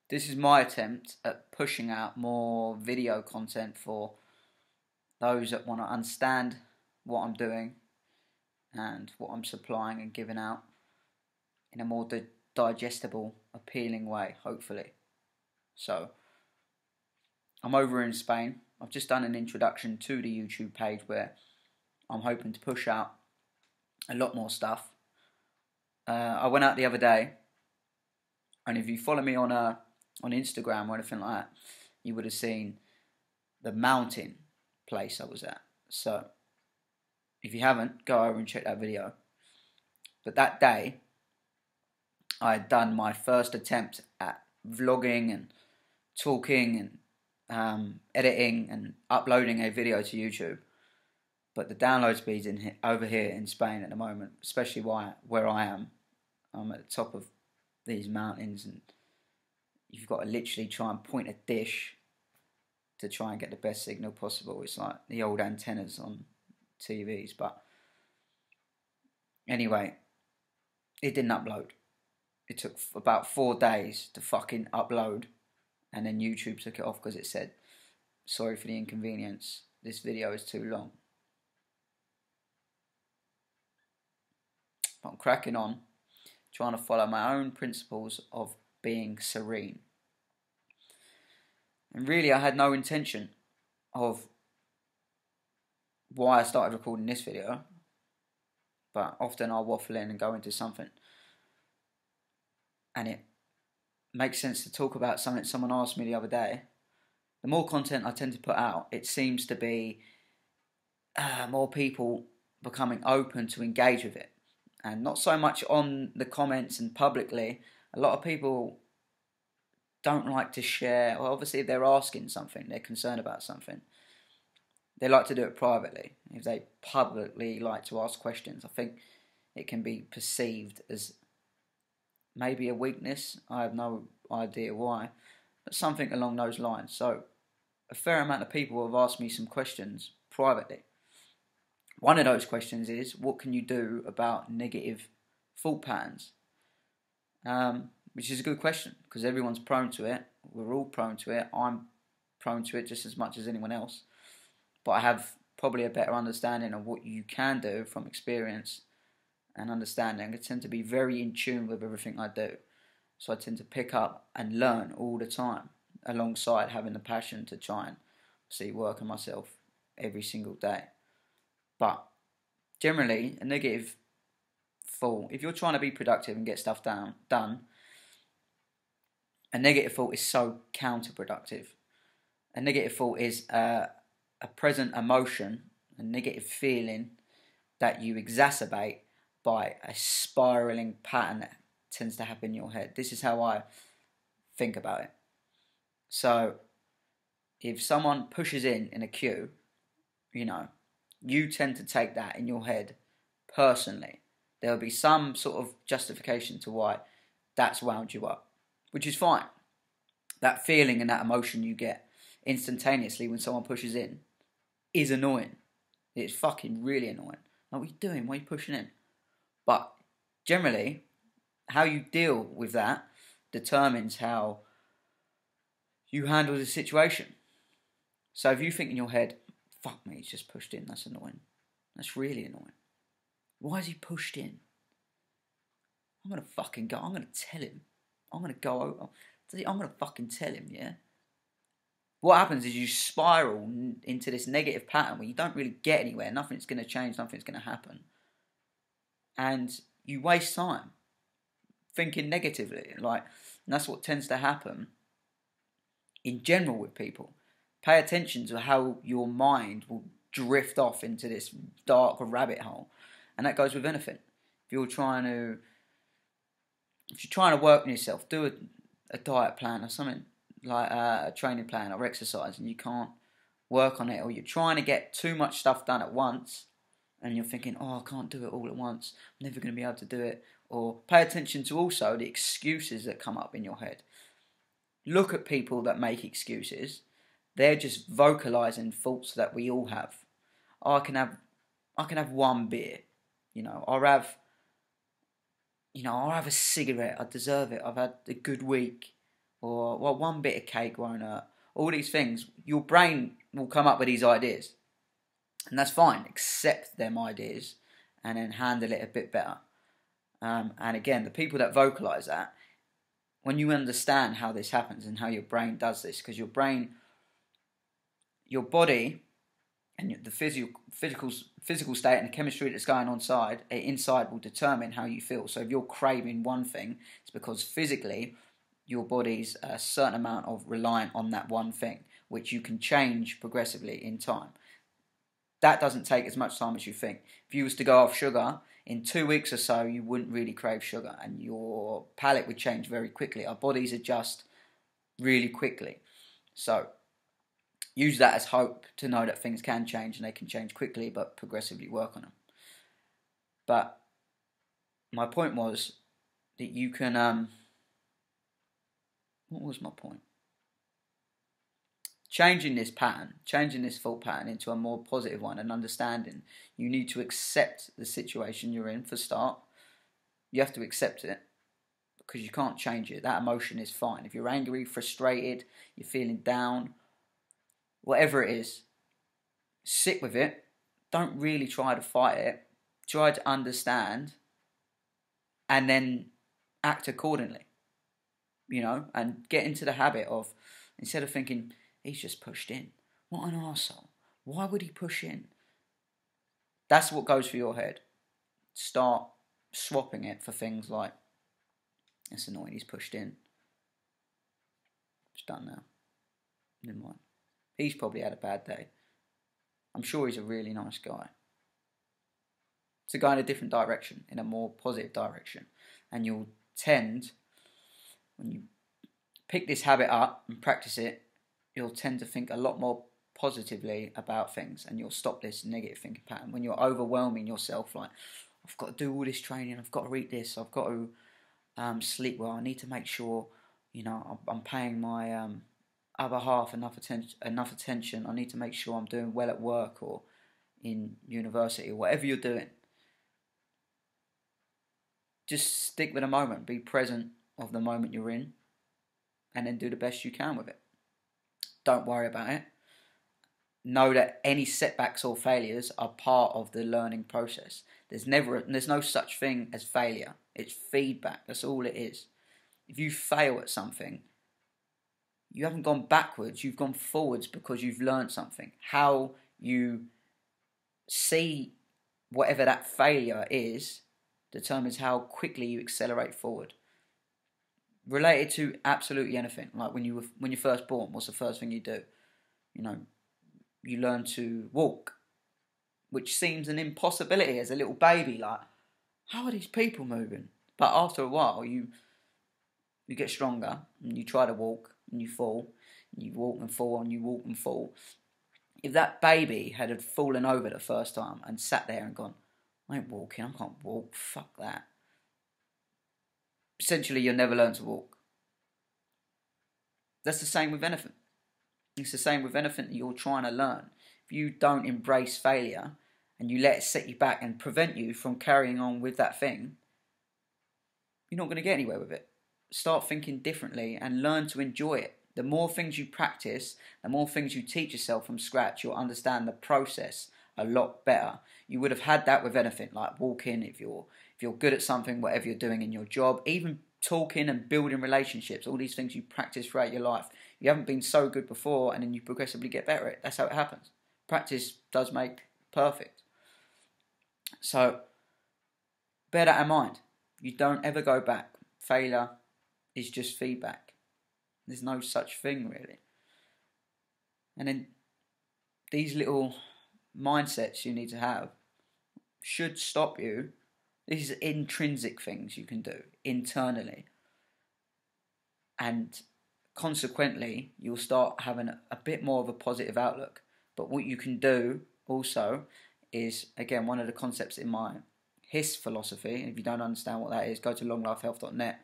This is my attempt at pushing out more video content for those that want to understand what I'm doing and what I'm supplying and giving out in a more digestible, appealing way, hopefully. So, I'm over in Spain. I've just done an introduction to the YouTube page where I'm hoping to push out a lot more stuff. I went out the other day, and if you follow me on Instagram or anything like that, you would have seen the mountain place I was at. So, if you haven't, go over and check that video. But that day, I had done my first attempt at vlogging and talking and editing and uploading a video to YouTube. But the download speeds over here in Spain at the moment, especially where I am, I'm at the top of these mountains, and you've got to literally try and point a dish to try and get the best signal possible. It's like the old antennas on TVs. But anyway, it didn't upload. It took about 4 days to fucking upload, and then YouTube took it off because it said, "Sorry for the inconvenience, this video is too long." But I'm cracking on, trying to follow my own principles of being serene. And really, I had no intention of why I started recording this video, but often I'll waffle in and go into something, and it makes sense to talk about something someone asked me the other day. The more content I tend to put out, it seems to be more people becoming open to engage with it. And not so much on the comments and publicly. A lot of people don't like to share. Well, obviously, if they're asking something, they're concerned about something, they like to do it privately. If they publicly like to ask questions, I think it can be perceived as maybe a weakness. I have no idea why, but something along those lines. So a fair amount of people have asked me some questions privately. One of those questions is, what can you do about negative thought patterns? Which is a good question, because everyone's prone to it. We're all prone to it. I'm prone to it just as much as anyone else. But I have probably a better understanding of what you can do from experience and understanding. I tend to be very in tune with everything I do. So I tend to pick up and learn all the time, alongside having the passion to try and work on myself every single day. But generally, a negative thought, if you're trying to be productive and get stuff done, a negative thought is so counterproductive. A negative thought is a present emotion, a negative feeling that you exacerbate by a spiraling pattern that tends to happen in your head. This is how I think about it. So, if someone pushes in a queue, you tend to take that in your head personally. There will be some sort of justification to why that's wound you up, which is fine. That feeling and that emotion you get instantaneously when someone pushes in is annoying. It's fucking really annoying. Like, what are you doing? Why are you pushing in? But generally, how you deal with that determines how you handle the situation. So if you think in your head, fuck me, he's just pushed in, that's annoying. That's really annoying. Why is he pushed in? I'm going to fucking go, I'm going to tell him. I'm going to go over, I'm going to fucking tell him, yeah? What happens is you spiral into this negative pattern where you don't really get anywhere, nothing's going to change, nothing's going to happen. And you waste time thinking negatively. And that's what tends to happen in general with people. Pay attention to how your mind will drift off into this dark rabbit hole. And that goes with anything. If you're trying to work on yourself, do a diet plan or something like a training plan or exercise, and you can't work on it, or you're trying to get too much stuff done at once, and you're thinking, oh, I can't do it all at once, I'm never going to be able to do it. Or pay attention to also the excuses that come up in your head. Look at people that make excuses. They're just vocalising thoughts that we all have. Oh, I can have one beer, I'll have a cigarette, I deserve it, I've had a good week, or well, one bit of cake won't hurt. All these things, your brain will come up with these ideas, and that's fine. Accept them ideas, and then handle it a bit better. And again, the people that vocalize that, when you understand how this happens and how your brain does this, because your brain, your body, and the physical state and the chemistry that's going on inside will determine how you feel. So if you're craving one thing, it's because physically your body's a certain amount of reliant on that one thing, which you can change progressively in time. That doesn't take as much time as you think. If you was to go off sugar, in 2 weeks or so, you wouldn't really crave sugar, and your palate would change very quickly. Our bodies adjust really quickly. So use that as hope to know that things can change, and they can change quickly, but progressively work on them. But my point was that you can... what was my point? Changing this thought pattern into a more positive one, and understanding you need to accept the situation you're in. For start, you have to accept it, because you can't change it. That emotion is fine. If you're angry, frustrated, you're feeling down, whatever it is, sit with it. Don't really try to fight it. Try to understand, and then act accordingly. And get into the habit of, instead of thinking, he's just pushed in. What an arsehole. Why would he push in? That's what goes through your head. Start swapping it for things like, it's annoying, he's pushed in. It's done now. Never mind. He's probably had a bad day. I'm sure he's a really nice guy. To go in a different direction, in a more positive direction. And you'll tend, when you pick this habit up and practice it, you'll tend to think a lot more positively about things, and you'll stop this negative thinking pattern. When you're overwhelming yourself, like, I've got to do all this training, I've got to eat this, I've got to sleep well, I need to make sure, I'm paying my other half enough attention, I need to make sure I'm doing well at work or in university, or whatever you're doing. Just stick with the moment, be present of the moment you're in, and then do the best you can with it. Don't worry about it. Know that any setbacks or failures are part of the learning process. There's no such thing as failure. It's feedback. That's all it is. If you fail at something, you haven't gone backwards, you've gone forwards, because you've learned something. How you see whatever that failure is determines how quickly you accelerate forward. Related to absolutely anything, like when you're first born, what's the first thing you do? You learn to walk, which seems an impossibility as a little baby. Like, how are these people moving? But after a while, you get stronger, and you try to walk, and you fall, and you walk and fall, and you walk and fall. If that baby had fallen over the first time and sat there and gone, I ain't walking, I can't walk, fuck that, essentially you'll never learn to walk. That's the same with anything. It's the same with anything that you're trying to learn. If you don't embrace failure and you let it set you back and prevent you from carrying on with that thing, you're not going to get anywhere with it. Start thinking differently and learn to enjoy it. The more things you practice, the more things you teach yourself from scratch, you'll understand the process a lot better. You would have had that with anything, like walking, if you're good at something, whatever you're doing in your job, even talking and building relationships, all these things you practice throughout your life. You haven't been so good before, and then you progressively get better at it. That's how it happens. Practice does make perfect. So bear that in mind. You don't ever go back. Failure is just feedback. There's no such thing, really. And then these little mindsets you need to have should stop you. These are intrinsic things you can do internally, and consequently you'll start having a bit more of a positive outlook. But what you can do also is, again, one of the concepts in my HISS philosophy, and if you don't understand what that is, go to longlifehealth.net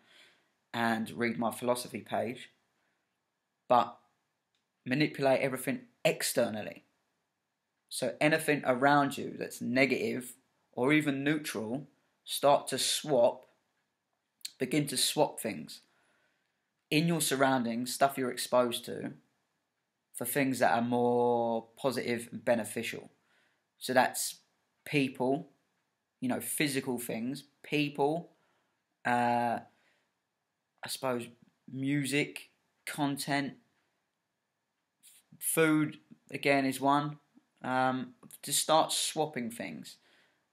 and read my philosophy page. But manipulate everything externally. So anything around you that's negative or even neutral, begin to swap things in your surroundings, stuff you're exposed to, for things that are more positive and beneficial. So that's people, physical things, people, I suppose music, content, food again is one. To start swapping things.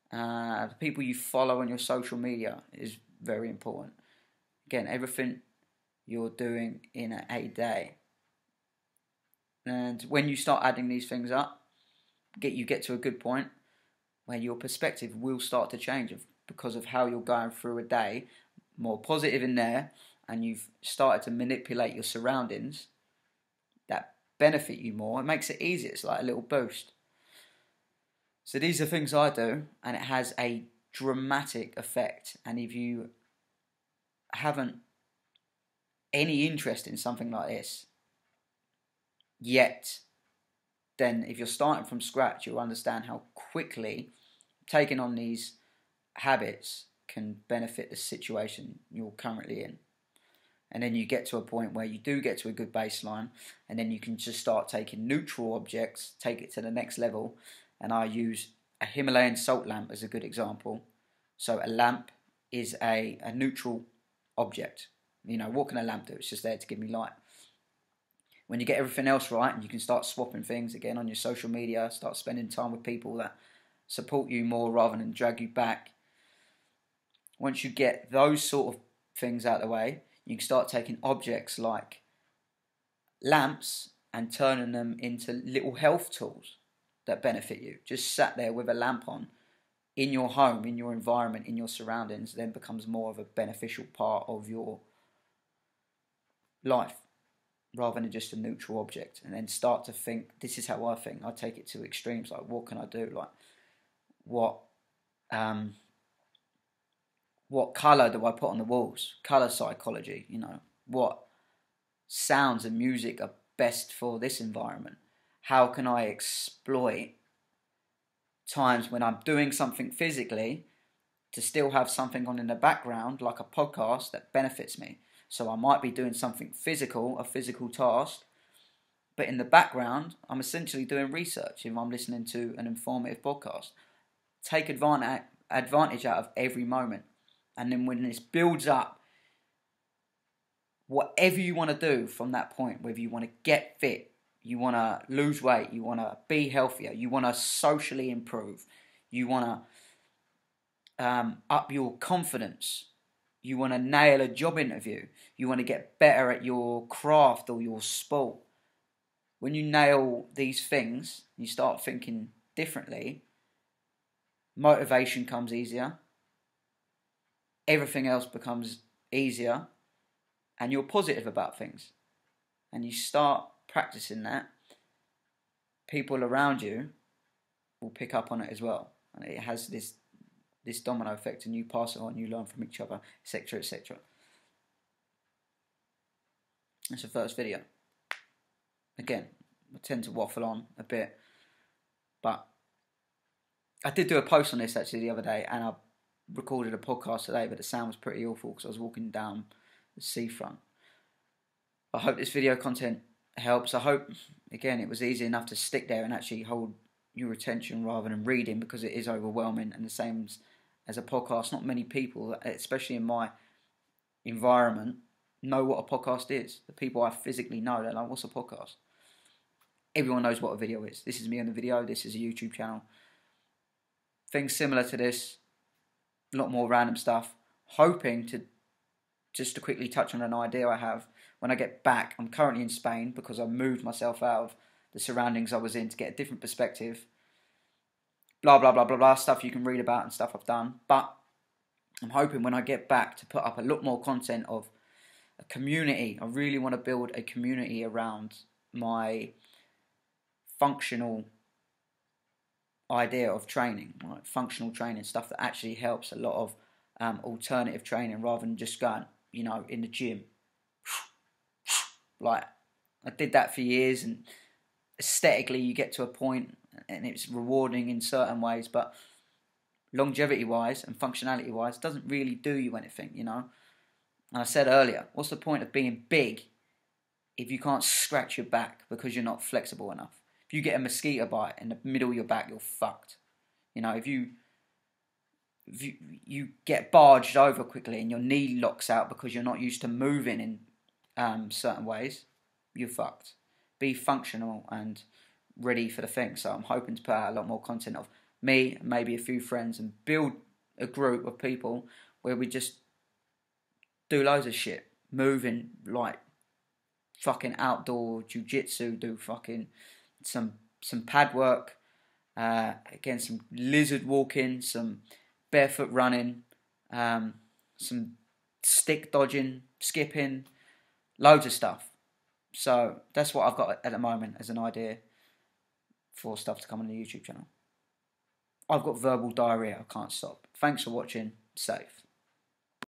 The people you follow on your social media is very important. Again, everything you're doing in a day. And when you start adding these things up, you get to a good point where your perspective will start to change because of how you're going through a day, more positive in there, and you've started to manipulate your surroundings that benefit you more. It makes it easier. It's like a little boost. So these are things I do, and it has a dramatic effect. And if you haven't any interest in something like this yet, then if you're starting from scratch, you'll understand how quickly taking on these habits can benefit the situation you're currently in. And then you get to a point where you do get to a good baseline, and then you can just start taking neutral objects, take it to the next level. And I use a Himalayan salt lamp as a good example. So a lamp is a neutral object. What can a lamp do? It's just there to give me light. When you get everything else right, and you can start swapping things again on your social media, start spending time with people that support you more rather than drag you back. Once you get those sort of things out of the way, you can start taking objects like lamps and turning them into little health tools that benefit you. Just sat there with a lamp on in your home, in your environment, in your surroundings, then becomes more of a beneficial part of your life rather than just a neutral object. And then start to think, this is how I think. I take it to extremes, like what can I do? Like what colour do I put on the walls? Colour psychology, what sounds and music are best for this environment? How can I exploit times when I'm doing something physically to still have something on in the background, like a podcast that benefits me? So I might be doing something physical, a physical task, but in the background, I'm essentially doing research if I'm listening to an informative podcast. Take advantage out of every moment. And then when this builds up, whatever you want to do from that point, whether you want to get fit, you want to lose weight, you want to be healthier, you want to socially improve, you want to up your confidence, you want to nail a job interview, you want to get better at your craft or your sport. When you nail these things, you start thinking differently, motivation comes easier, everything else becomes easier, and you're positive about things. And you start practicing that, people around you will pick up on it as well. And it has this domino effect, and you pass it on, you learn from each other, etc., etc. That's the first video. Again, I tend to waffle on a bit, but I did do a post on this actually the other day, and I recorded a podcast today, but the sound was pretty awful because I was walking down the seafront. I hope this video content helps. I hope, again, it was easy enough to stick there and actually hold your attention rather than reading, because it is overwhelming. And the same as a podcast, not many people, especially in my environment, know what a podcast is. The people I physically know, they're like, what's a podcast? Everyone knows what a video is. This is me on the video, this is a YouTube channel. Things similar to this, a lot more random stuff. Hoping to, just to quickly touch on an idea I have, when I get back, I'm currently in Spain because I moved myself out of the surroundings I was in to get a different perspective. Blah, blah, blah, blah, blah, stuff you can read about and stuff I've done. But I'm hoping when I get back to put up a lot more content of a community. I really want to build a community around my functional idea of training, like functional training, stuff that actually helps, a lot of alternative training rather than just going, in the gym. Like, I did that for years, and aesthetically you get to a point and it's rewarding in certain ways, but longevity wise and functionality wise doesn't really do you anything. And I said earlier, what's the point of being big if you can't scratch your back because you're not flexible enough? If you get a mosquito bite in the middle of your back, you're fucked. You know, if you get barged over quickly and your knee locks out because you're not used to moving in certain ways, you're fucked. Be functional and ready for the thing. So I'm hoping to put out a lot more content of me and maybe a few friends and build a group of people where we just do loads of shit, moving like fucking outdoor jiu-jitsu, do fucking some pad work, again some lizard walking, some barefoot running, some stick dodging, skipping, loads of stuff. So that's what I've got at the moment as an idea for stuff to come on the YouTube channel. I've got verbal diarrhea, I can't stop. Thanks for watching, safe.